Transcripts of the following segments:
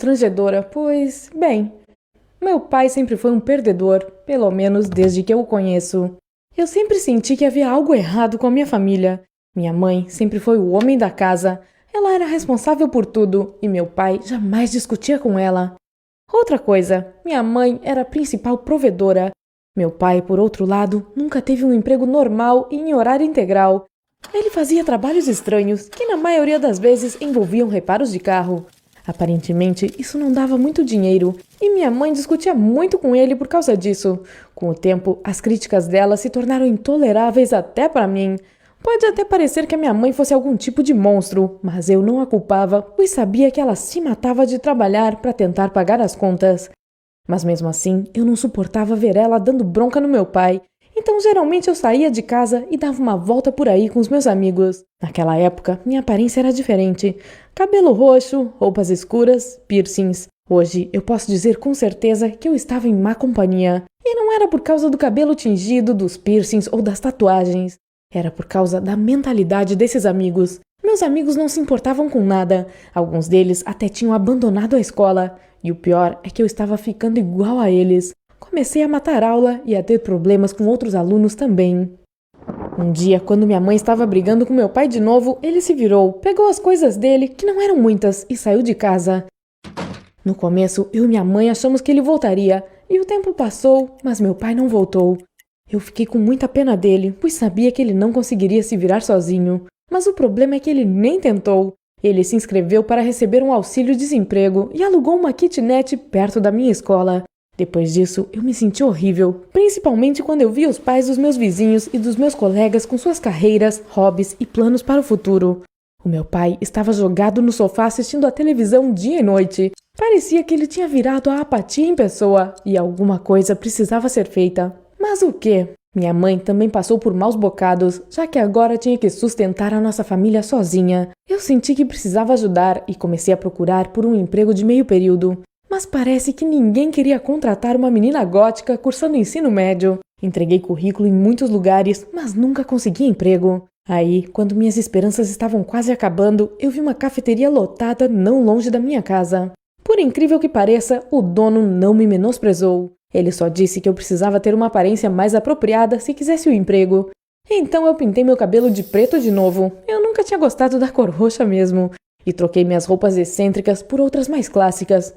constrangedora, pois, bem, meu pai sempre foi um perdedor, pelo menos desde que eu o conheço. Eu sempre senti que havia algo errado com a minha família. Minha mãe sempre foi o homem da casa. Ela era responsável por tudo e meu pai jamais discutia com ela. Outra coisa, minha mãe era a principal provedora. Meu pai, por outro lado, nunca teve um emprego normal e em horário integral. Ele fazia trabalhos estranhos, que na maioria das vezes envolviam reparos de carro. Aparentemente, isso não dava muito dinheiro, e minha mãe discutia muito com ele por causa disso. Com o tempo, as críticas dela se tornaram intoleráveis até para mim. Pode até parecer que a minha mãe fosse algum tipo de monstro, mas eu não a culpava, pois sabia que ela se matava de trabalhar para tentar pagar as contas. Mas mesmo assim, eu não suportava ver ela dando bronca no meu pai. Então, geralmente eu saía de casa e dava uma volta por aí com os meus amigos. Naquela época, minha aparência era diferente. Cabelo roxo, roupas escuras, piercings. Hoje, eu posso dizer com certeza que eu estava em má companhia. E não era por causa do cabelo tingido, dos piercings ou das tatuagens. Era por causa da mentalidade desses amigos. Meus amigos não se importavam com nada. Alguns deles até tinham abandonado a escola. E o pior é que eu estava ficando igual a eles. Comecei a matar aula e a ter problemas com outros alunos também. Um dia, quando minha mãe estava brigando com meu pai de novo, ele se virou, pegou as coisas dele, que não eram muitas, e saiu de casa. No começo, eu e minha mãe achamos que ele voltaria, e o tempo passou, mas meu pai não voltou. Eu fiquei com muita pena dele, pois sabia que ele não conseguiria se virar sozinho. Mas o problema é que ele nem tentou. Ele se inscreveu para receber um auxílio-desemprego e alugou uma kitnet perto da minha escola. Depois disso, eu me senti horrível, principalmente quando eu vi os pais dos meus vizinhos e dos meus colegas com suas carreiras, hobbies e planos para o futuro. O meu pai estava jogado no sofá assistindo a televisão dia e noite. Parecia que ele tinha virado a apatia em pessoa e alguma coisa precisava ser feita. Mas o quê? Minha mãe também passou por maus bocados, já que agora tinha que sustentar a nossa família sozinha. Eu senti que precisava ajudar e comecei a procurar por um emprego de meio período. Mas parece que ninguém queria contratar uma menina gótica cursando ensino médio. Entreguei currículo em muitos lugares, mas nunca consegui emprego. Aí, quando minhas esperanças estavam quase acabando, eu vi uma cafeteria lotada não longe da minha casa. Por incrível que pareça, o dono não me menosprezou. Ele só disse que eu precisava ter uma aparência mais apropriada se quisesse o emprego. Então eu pintei meu cabelo de preto de novo. Eu nunca tinha gostado da cor roxa mesmo. E troquei minhas roupas excêntricas por outras mais clássicas.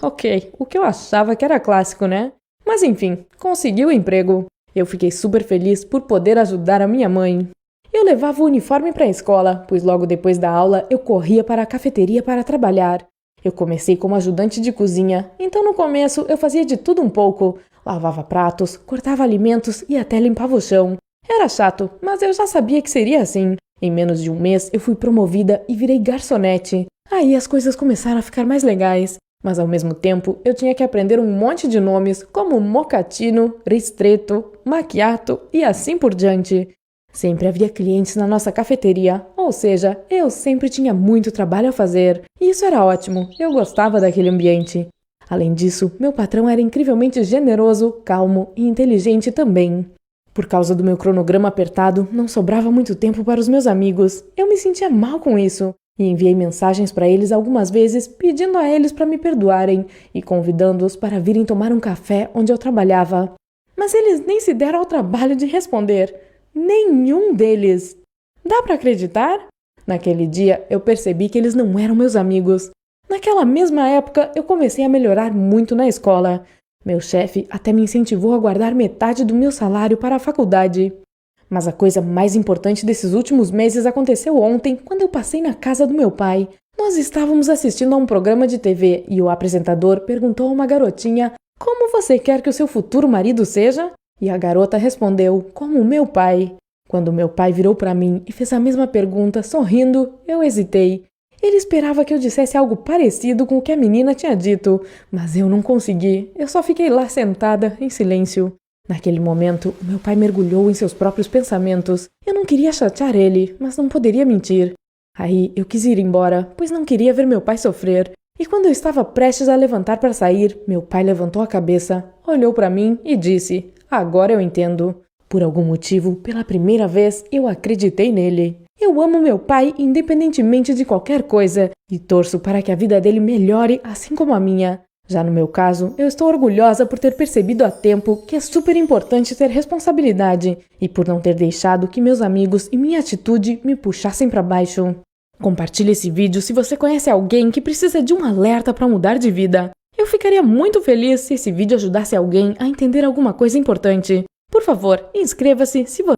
Ok. O que eu achava que era clássico, né? Mas enfim, consegui o emprego. Eu fiquei super feliz por poder ajudar a minha mãe. Eu levava o uniforme para a escola, pois logo depois da aula eu corria para a cafeteria para trabalhar. Eu comecei como ajudante de cozinha, então no começo eu fazia de tudo um pouco. Lavava pratos, cortava alimentos e até limpava o chão. Era chato, mas eu já sabia que seria assim. Em menos de um mês eu fui promovida e virei garçonete. Aí as coisas começaram a ficar mais legais. Mas ao mesmo tempo eu tinha que aprender um monte de nomes como mochaccino, ristretto, macchiato e assim por diante. Sempre havia clientes na nossa cafeteria, ou seja, eu sempre tinha muito trabalho a fazer. E isso era ótimo, eu gostava daquele ambiente. Além disso, meu patrão era incrivelmente generoso, calmo e inteligente também. Por causa do meu cronograma apertado, não sobrava muito tempo para os meus amigos. Eu me sentia mal com isso. E enviei mensagens para eles algumas vezes, pedindo a eles para me perdoarem e convidando-os para virem tomar um café onde eu trabalhava. Mas eles nem se deram ao trabalho de responder. Nenhum deles. Dá para acreditar? Naquele dia, eu percebi que eles não eram meus amigos. Naquela mesma época, eu comecei a melhorar muito na escola. Meu chefe até me incentivou a guardar metade do meu salário para a faculdade. Mas a coisa mais importante desses últimos meses aconteceu ontem, quando eu passei na casa do meu pai. Nós estávamos assistindo a um programa de TV e o apresentador perguntou a uma garotinha: "Como você quer que o seu futuro marido seja?" E a garota respondeu: "Como o meu pai." Quando meu pai virou para mim e fez a mesma pergunta, sorrindo, eu hesitei. Ele esperava que eu dissesse algo parecido com o que a menina tinha dito, mas eu não consegui. Eu só fiquei lá sentada, em silêncio. Naquele momento, meu pai mergulhou em seus próprios pensamentos. Eu não queria chatear ele, mas não poderia mentir. Aí eu quis ir embora, pois não queria ver meu pai sofrer. E quando eu estava prestes a levantar para sair, meu pai levantou a cabeça, olhou para mim e disse: "Agora eu entendo." Por algum motivo, pela primeira vez, eu acreditei nele. Eu amo meu pai independentemente de qualquer coisa e torço para que a vida dele melhore assim como a minha. Já no meu caso, eu estou orgulhosa por ter percebido a tempo que é super importante ter responsabilidade e por não ter deixado que meus amigos e minha atitude me puxassem para baixo. Compartilhe esse vídeo se você conhece alguém que precisa de um alerta para mudar de vida. Eu ficaria muito feliz se esse vídeo ajudasse alguém a entender alguma coisa importante. Por favor, inscreva-se se você